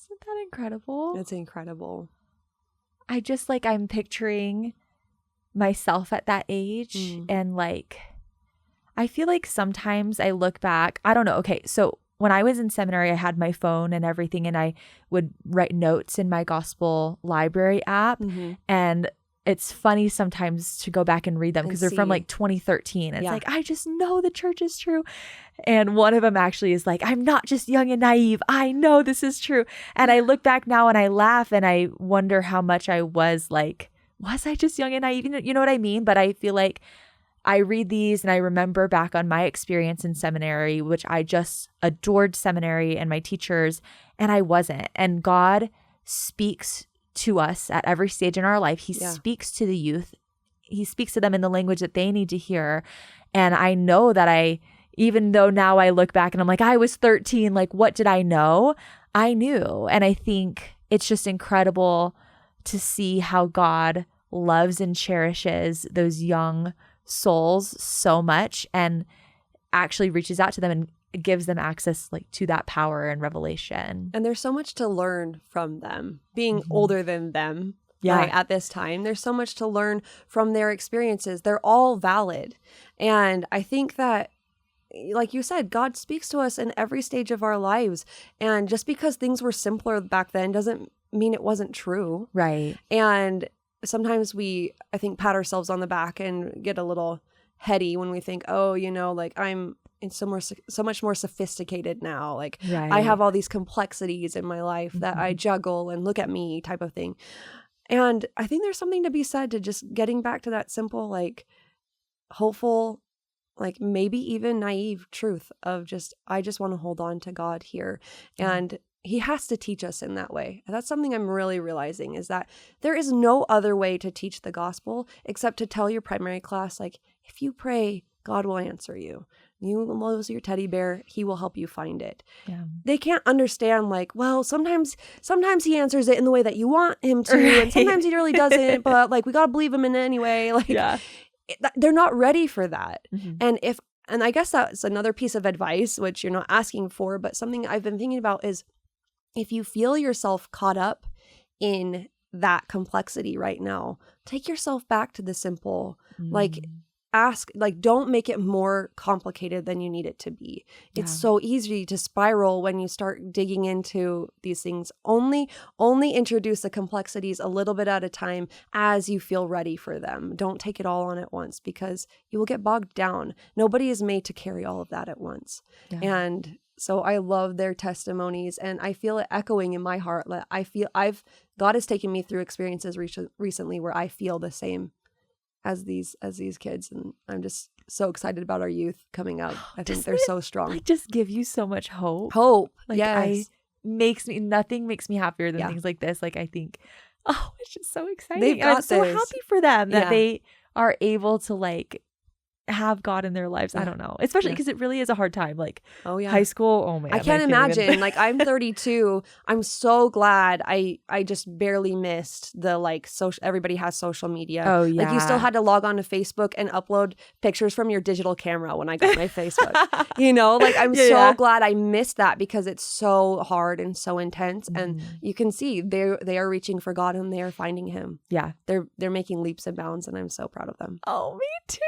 Isn't that incredible? It's incredible. I just like, I'm picturing myself at that age and like, I feel like sometimes I look back, I don't know. Okay. So when I was in seminary, I had my phone and everything, and I would write notes in my gospel library app. And it's funny sometimes to go back and read them because they're from like 2013. It's like, I just know the church is true. And one of them actually is like, I'm not just young and naive. I know this is true. And I look back now and I laugh and I wonder how much I was like, was I just young and naive? You know what I mean? But I feel like I read these and I remember back on my experience in seminary, which I just adored seminary and my teachers. And I wasn't. And God speaks to us at every stage in our life. He speaks to the youth. He speaks to them in the language that they need to hear. And I know that even though now I look back and I'm like, I was 13, like, what did I know? I knew. And I think it's just incredible to see how God loves and cherishes those young souls so much and actually reaches out to them and gives them access like to that power and revelation. And there's so much to learn from them, being older than them. Yeah. Right, at this time, there's so much to learn from their experiences. They're all valid. And I think that, like you said, God speaks to us in every stage of our lives. And just because things were simpler back then doesn't mean it wasn't true. Right. And sometimes we, I think, pat ourselves on the back and get a little heady when we think, oh, like I'm so much more sophisticated now. Like I have all these complexities in my life that I juggle and look at me type of thing. And I think there's something to be said to just getting back to that simple, like hopeful, like maybe even naive truth of just, I just want to hold on to God here. And he has to teach us in that way. And that's something I'm really realizing, is that there is no other way to teach the gospel except to tell your primary class, like, if you pray, God will answer you. You lose your teddy bear, he will help you find it. Yeah. They can't understand, like, well, sometimes he answers it in the way that you want him to, and sometimes he really doesn't, but like we got to believe him in it anyway. Like they're not ready for that. And I guess that's another piece of advice, which you're not asking for, but something I've been thinking about is, if you feel yourself caught up in that complexity right now, take yourself back to the simple, like ask, like, don't make it more complicated than you need it to be. It's so easy to spiral when you start digging into these things. Only introduce the complexities a little bit at a time as you feel ready for them. Don't take it all on at once, because you will get bogged down. Nobody is made to carry all of that at once. And so I love their testimonies, and I feel it echoing in my heart. God has taken me through experiences recently where I feel the same as these kids, and I'm just so excited about our youth coming up. I think they're so strong. Like, just give you so much hope. Like, yes. Nothing makes me happier than things like this. Like, I think, oh, it's just so exciting. They've got I'm so happy for them that they are able to like have God in their lives. I don't know, especially because it really is a hard time, like high school. Oh man, I can't imagine. Like, I'm 32. I'm so glad I just barely missed the like social. Everybody has social media. Oh yeah, like you still had to log on to Facebook and upload pictures from your digital camera when I got my Facebook. Like I'm so glad I missed that, because it's so hard and so intense. And you can see they are reaching for God and they are finding Him. Yeah, they're making leaps and bounds, and I'm so proud of them. Oh, me too.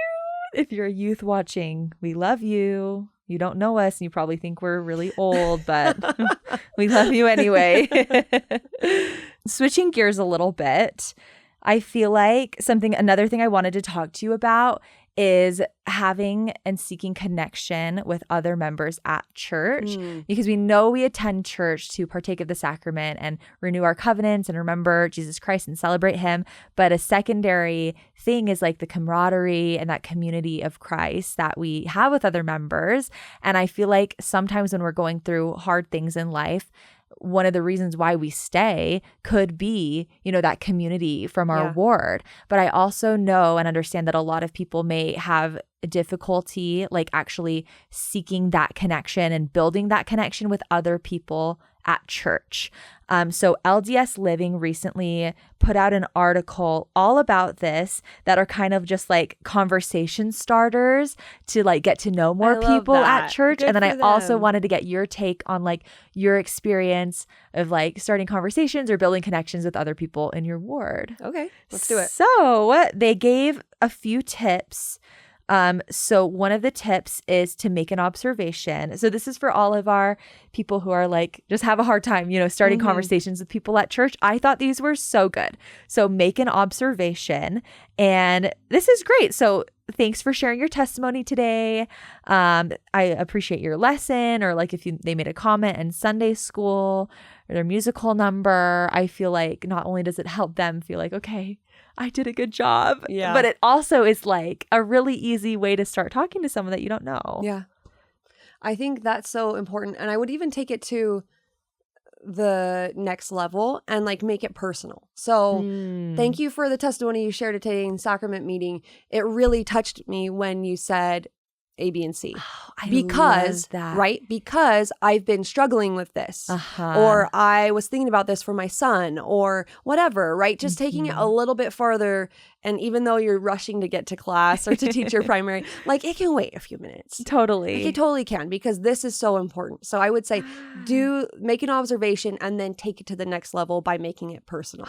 If you're a youth watching, we love you. You don't know us and you probably think we're really old, but we love you anyway. Switching gears a little bit, I feel like another thing I wanted to talk to you about is having and seeking connection with other members at church, because we know we attend church to partake of the sacrament and renew our covenants and remember Jesus Christ and celebrate Him. But a secondary thing is like the camaraderie and that community of Christ that we have with other members. And I feel like sometimes when we're going through hard things in life, one of the reasons why we stay could be, that community from our ward. But I also know and understand that a lot of people may have difficulty like actually seeking that connection and building that connection with other people at church. So LDS Living recently put out an article all about this that are kind of just like conversation starters to like get to know more people at church. Good. And then I also wanted to get your take on like your experience of like starting conversations or building connections with other people in your ward. Okay, let's do it. So they gave a few tips. So one of the tips is to make an observation. So this is for all of our people who are like, just have a hard time, starting conversations with people at church. I thought these were so good. So make an observation. And this is great. So thanks for sharing your testimony today. I appreciate your lesson, or like if they made a comment in Sunday school or their musical number. I feel like not only does it help them feel like, okay, I did a good job. Yeah. But it also is like a really easy way to start talking to someone that you don't know. Yeah. I think that's so important. And I would even take it to the next level and like make it personal. So thank you for the testimony you shared today in sacrament meeting. It really touched me when you said A, B, and C. Love that. Right? Because I've been struggling with this, or I was thinking about this for my son, or whatever, right? Just taking it a little bit farther. And even though you're rushing to get to class or to teach your primary, like it can wait a few minutes. Totally. Like, it totally can, because this is so important. So I would say make an observation and then take it to the next level by making it personal.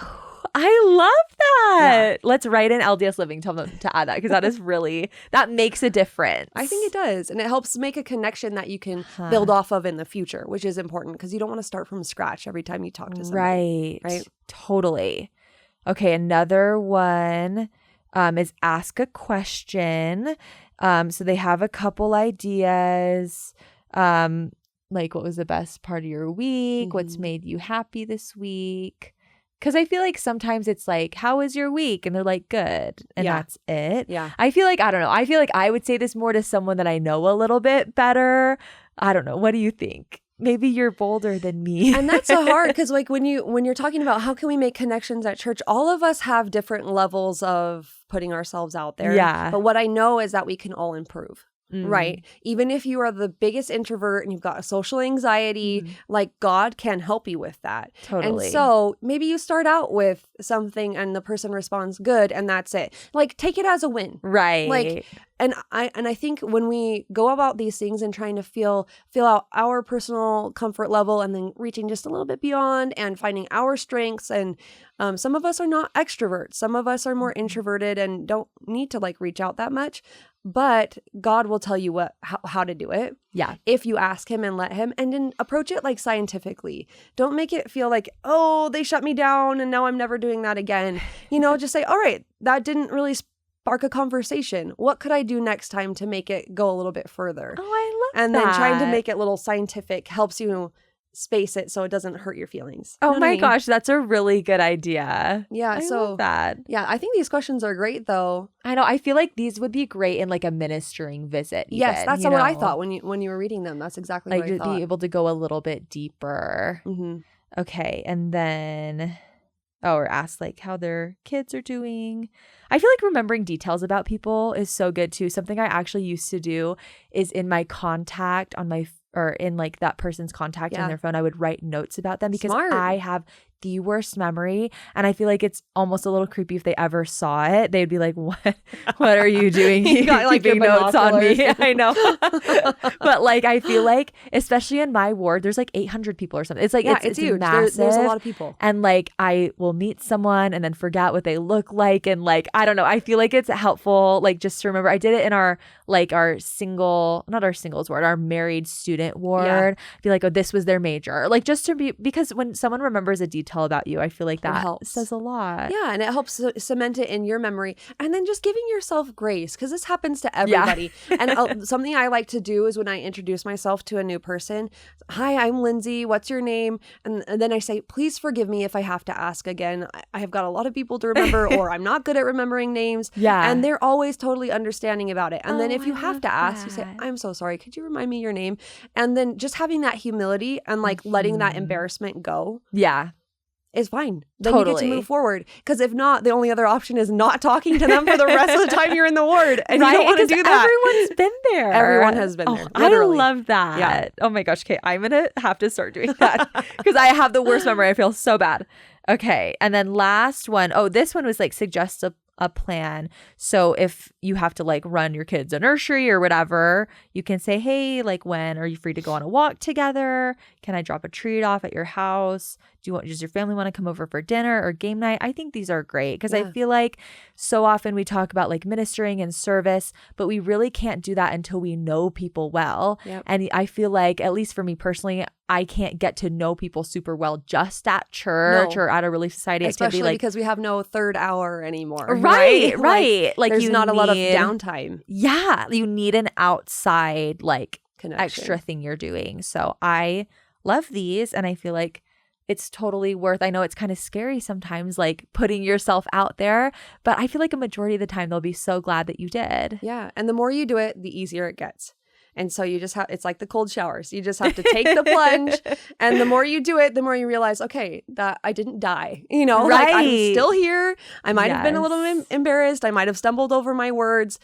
I love that. Let's write in LDS Living, tell them to add that, because that is really, that makes a difference. I think it does. And it helps make a connection that you can build off of in the future, which is important because you don't want to start from scratch every time you talk to somebody. Right. Totally. Okay. Another one is ask a question. So they have a couple ideas. Like, what was the best part of your week? What's made you happy this week? Because I feel like sometimes it's like, how was your week? And they're like, good. And that's it. Yeah. I feel like, I don't know. I feel like I would say this more to someone that I know a little bit better. I don't know. What do you think? Maybe you're bolder than me. And that's so hard because like when you're talking about how can we make connections at church, all of us have different levels of putting ourselves out there. Yeah. But what I know is that we can all improve. Right. Even if you are the biggest introvert and you've got a social anxiety, like God can help you with that. Totally. And so maybe you start out with something and the person responds good and that's it. Like take it as a win. Right. Like, and I think when we go about these things and trying to feel out our personal comfort level and then reaching just a little bit beyond and finding our strengths, and some of us are not extroverts. Some of us are more introverted and don't need to like reach out that much. But God will tell you how to do it. Yeah. If you ask him and let him, and then approach it like scientifically. Don't make it feel like, oh, they shut me down and now I'm never doing that again. Just say, all right, that didn't really spark a conversation. What could I do next time to make it go a little bit further? Oh, I love and that. And then trying to make it a little scientific helps you space it so it doesn't hurt your feelings. Oh my gosh, that's a really good idea. Yeah, I love that. Yeah, I think these questions are great though. I know. I feel like these would be great in like a ministering visit. Even, yes, that's what I thought when you were reading them. That's exactly what I thought. Like to be able to go a little bit deeper. Okay, and then or ask like how their kids are doing. I feel like remembering details about people is so good too. Something I actually used to do is in my contact on my or in like that person's contact on their phone, I would write notes about them because I have the worst memory. And I feel like it's almost a little creepy if they ever saw it. They'd be like, what are you doing? You got like your notes on me. binoculars. I know. But like, I feel like, especially in my ward, there's like 800 people or something. It's like, it's huge. massive. There's a lot of people. And like, I will meet someone and then forget what they look like. And like, I don't know. I feel like it's helpful, like just to remember. I did it in our not our singles ward, our married student ward. Be like, oh, this was their major. Like just to be, because when someone remembers a detail about you, I feel like that says a lot. Yeah, and it helps cement it in your memory. And then just giving yourself grace, because this happens to everybody. And something I like to do is when I introduce myself to a new person, hi, I'm Lynzi, what's your name? And then I say, please forgive me if I have to ask again. I have got a lot of people to remember, or I'm not good at remembering names. Yeah. And they're always totally understanding about it. And then if you have to ask, you say, I'm so sorry, could you remind me your name? And then just having that humility and like letting that embarrassment go. Yeah. Is fine. Then you get to move forward. Because if not, the only other option is not talking to them for the rest of the time you're in the ward. And you don't want to do that. Everyone's been there. Everyone has been there. Literally. I love that. Yeah. Oh my gosh. Okay. I'm going to have to start doing that because I have the worst memory. I feel so bad. Okay. And then last one. Oh, this one was like suggest a plan. So if you have to like run your kids a nursery or whatever, you can say, hey, like when are you free to go on a walk together? Can I drop a treat off at your house? Does your family want to come over for dinner or game night? I think these are great because I feel like so often we talk about like ministering and service, but we really can't do that until we know people well. Yep. And I feel like, at least for me personally, I can't get to know people super well just at church or at a Relief Society activity. Especially because we have no third hour anymore. Right. Like there's not a lot of downtime. Yeah. You need an outside like connection. Extra thing you're doing. So I love these and I feel like it's totally worth. I know it's kind of scary sometimes, like putting yourself out there, but I feel like a majority of the time they'll be so glad that you did. Yeah. And the more you do it, the easier it gets. And so you just have, it's like the cold showers. You just have to take the plunge. And the more you do it, the more you realize, okay, that I didn't die. You know, like I'm Right. still here. I might have been a little Yes. embarrassed. I might have stumbled over my words.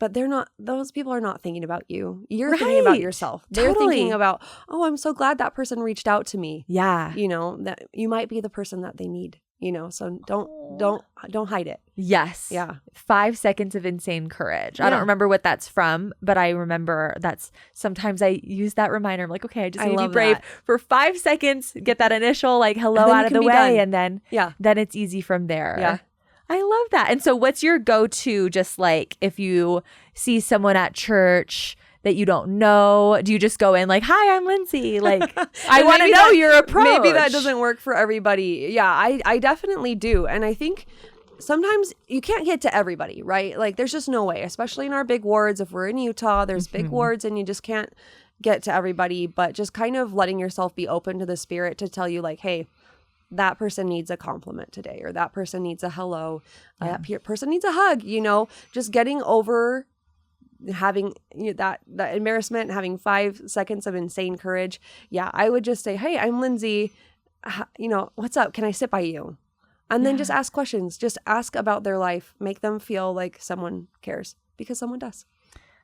But they're not, those people are not thinking about you. You're thinking about Right. yourself. They're Totally. thinking about, oh, I'm so glad that person reached out to me. Yeah. You know, that you might be the person that they need, you know, so don't hide it. Yes. Yeah. 5 seconds of insane courage. I Yeah. don't remember what that's from, but I remember that's sometimes I use that reminder. I'm like, okay, I just need to be love brave that. for 5 seconds, get that initial like hello And then out you of can the be way, done. and Yeah. then it's easy from there. Yeah. I love that. And so what's your go-to, just like if you see someone at church that you don't know, do you just go in like, hi, I'm Lynzi. Like, I And want to maybe know that- your approach. Maybe that doesn't work for everybody. Yeah, I definitely do. And I think sometimes you can't get to everybody, right? Like there's just no way, especially in our big wards. If we're in Utah, there's big wards and you just can't get to everybody, but just kind of letting yourself be open to the Spirit to tell you like, hey, that person needs a compliment today, or that person needs a hello, that person needs a hug, you know, just getting over having that embarrassment and having 5 seconds of insane courage. Yeah, I would just say, hey, I'm Lynzi, you know, what's up? Can I sit by you? And then just ask questions, just ask about their life, make them feel like someone cares, because someone does.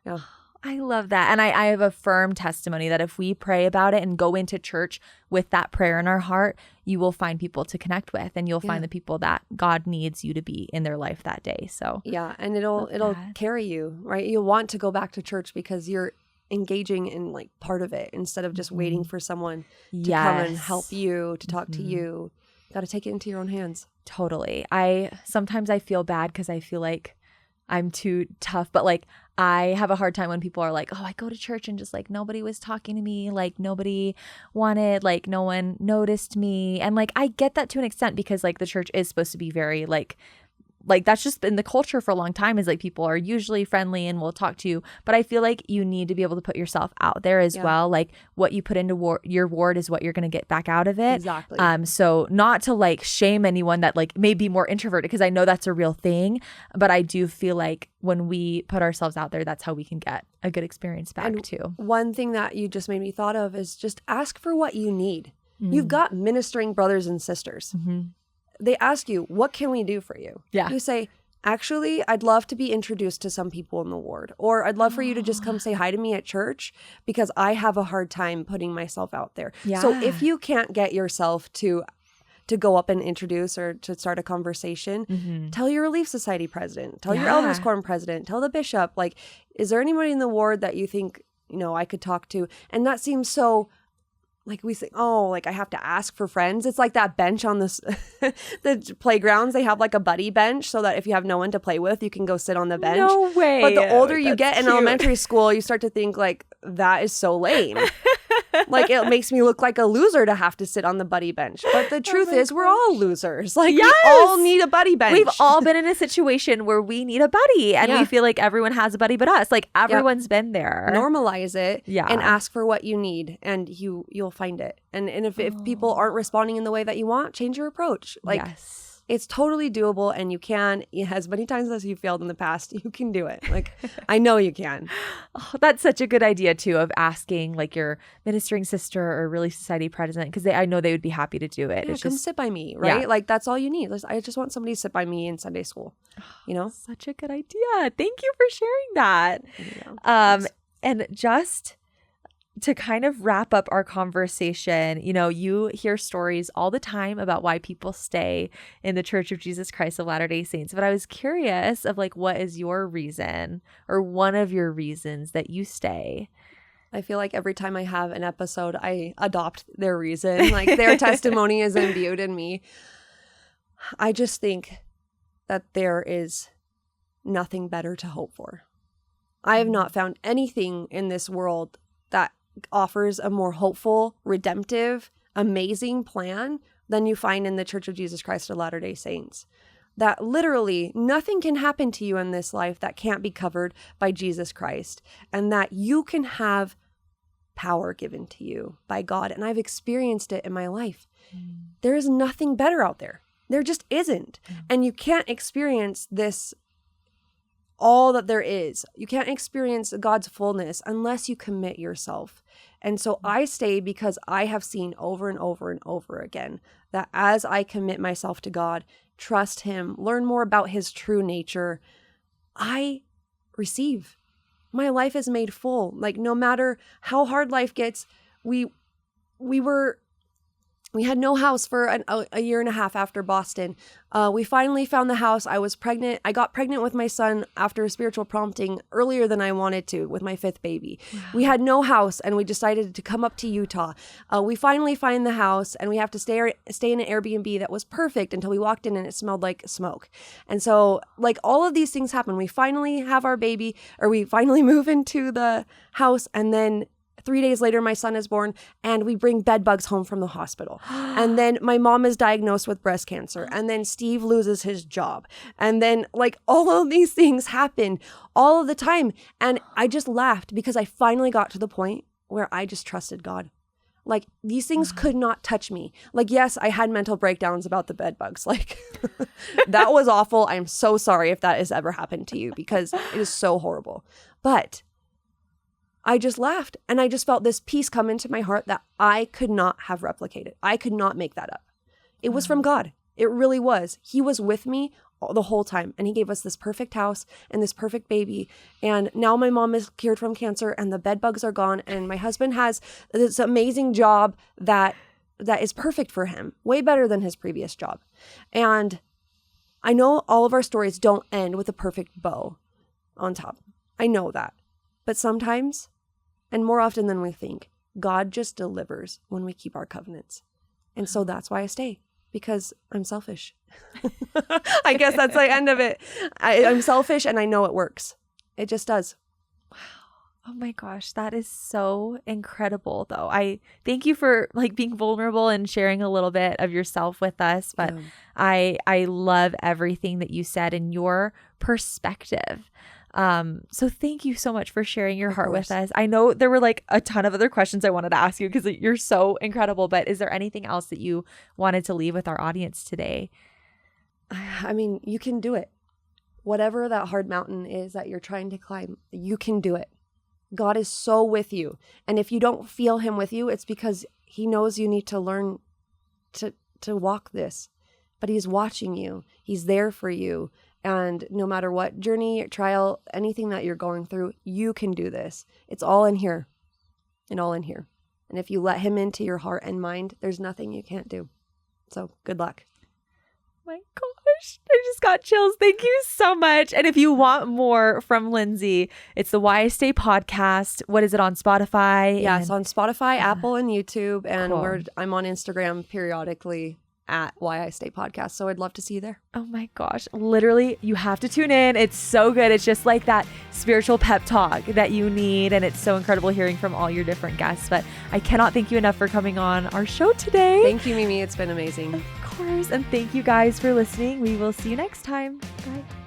Yeah. I love that. And I have a firm testimony that if we pray about it and go into church with that prayer in our heart, you will find people to connect with, and you'll find the people that God needs you to be in their life that day. So Yeah, and it'll that. carry you, right? You'll want to go back to church because you're engaging in like part of it instead of just waiting for someone to come and help you, to talk to you. Got to take it into your own hands. Totally. Sometimes I feel bad because I feel like I'm too tough, but like I have a hard time when people are like, oh, I go to church and just like nobody was talking to me, like nobody wanted, like no one noticed me. And like I get that to an extent because like the church is supposed to be very like that's just been the culture for a long time, is like people are usually friendly and will talk to you. But I feel like you need to be able to put yourself out there as well. Like what you put into your ward is what you're going to get back out of it. Exactly. So not to like shame anyone that like may be more introverted, because I know that's a real thing. But I do feel like when we put ourselves out there, that's how we can get a good experience back too. One thing that you just made me thought of is just ask for what you need. You've got ministering brothers and sisters. They ask you, what can we do for you? Yeah. You say, actually, I'd love to be introduced to some people in the ward, or I'd love for you to just come say hi to me at church because I have a hard time putting myself out there. So Yeah. if you can't get yourself to go up and introduce or to start a conversation, tell your Relief Society president, tell your Elders Quorum president, tell the bishop, like, is there anybody in the ward that you think, you know, I could talk to? And that seems so, like we say, oh, like I have to ask for friends. It's like that bench on this, the playgrounds. They have like a buddy bench so that if you have no one to play with, you can go sit on the bench. No way. But the older you That's get in cute. elementary school, you start to think like, that is so lame. Like it makes me look like a loser to have to sit on the buddy bench. But the truth is we're all losers. Like we all need a buddy bench. We've all been in a situation where we need a buddy, and we feel like everyone has a buddy but us. Like everyone's been there. Normalize it Yeah. and ask for what you need, and you'll find it. And if people aren't responding in the way that you want, change your approach. Like Yes. it's totally doable, and you can, as many times as you failed in the past, you can do it. Like I know you can. Oh, that's such a good idea too, of asking like your ministering sister or Relief Society president, because I know they would be happy to do it. Yeah, It's come just sit by me, right? Yeah. Like that's all you need. I just want somebody to sit by me in Sunday school. You know? such a good idea. Thank you for sharing that. Yeah. And just to kind of wrap up our conversation, you know, you hear stories all the time about why people stay in the Church of Jesus Christ of Latter-day Saints. But I was curious of like, what is your reason, or one of your reasons that you stay? I feel like every time I have an episode, I adopt their reason. Like their testimony is imbued in me. I just think that there is nothing better to hope for. I have not found anything in this world that offers a more hopeful, redemptive, amazing plan than you find in the Church of Jesus Christ of Latter-day Saints. That literally nothing can happen to you in this life that can't be covered by Jesus Christ, and that you can have power given to you by God. And I've experienced it in my life. There is nothing better out there. There just isn't. And you can't experience this all that there is. You can't experience God's fullness unless you commit yourself. And so I stay because I have seen over and over and over again that as I commit myself to God, trust him, learn more about his true nature, I receive. My life is made full. Like, no matter how hard life gets, we had no house for a year and a half after Boston. We finally found the house. I was pregnant. I got pregnant with my son after a spiritual prompting earlier than I wanted to with my 5th baby. Wow. We had no house and we decided to come up to Utah. We finally find the house and we have to stay in an Airbnb that was perfect until we walked in and it smelled like smoke. And so like all of these things happen. We finally have our baby, or we finally move into the house, and then 3 days later, my son is born, and we bring bed bugs home from the hospital. And then my mom is diagnosed with breast cancer, and then Steve loses his job. And then like all of these things happen all of the time. And I just laughed because I finally got to the point where I just trusted God. Like, these things could not touch me. Like, yes, I had mental breakdowns about the bed bugs. Like, that was awful. I'm so sorry if that has ever happened to you, because it is so horrible. But I just laughed, and I just felt this peace come into my heart that I could not have replicated. I could not make that up. It was from God. It really was. He was with me the whole time, and he gave us this perfect house and this perfect baby. And now my mom is cured from cancer, and the bed bugs are gone, and my husband has this amazing job that is perfect for him, way better than his previous job. And I know all of our stories don't end with a perfect bow on top. I know that. But sometimes, and more often than we think, God just delivers when we keep our covenants. And so that's why I stay, because I'm selfish. I guess that's the end of it. I'm selfish, and I know it works. It just does. Wow. Oh my gosh, that is so incredible, though. I thank you for like being vulnerable and sharing a little bit of yourself with us. But yeah. I love everything that you said and your perspective. So thank you so much for sharing your heart with us. I know there were like a ton of other questions I wanted to ask you because you're so incredible, but is there anything else that you wanted to leave with our audience today? I mean, you can do it. Whatever that hard mountain is that you're trying to climb, you can do it. God is so with you. And if you don't feel him with you, it's because he knows you need to learn to walk this, but he's watching you. He's there for you. And no matter what journey, trial, anything that you're going through, you can do this. It's all in here and all in here. And if you let him into your heart and mind, there's nothing you can't do. So good luck. My gosh, I just got chills. Thank you so much. And if you want more from Lynzi, it's the Why I Stay podcast. What is it, on Spotify? Yeah, it's on Spotify, Apple, and YouTube. And Cool. I'm on Instagram periodically at Why I Stay podcast. So I'd love to see you there. Oh my gosh. Literally, you have to tune in. It's so good. It's just like that spiritual pep talk that you need. And it's so incredible hearing from all your different guests. But I cannot thank you enough for coming on our show today. Thank you, Mimi. It's been amazing. Of course. And thank you guys for listening. We will see you next time. Bye.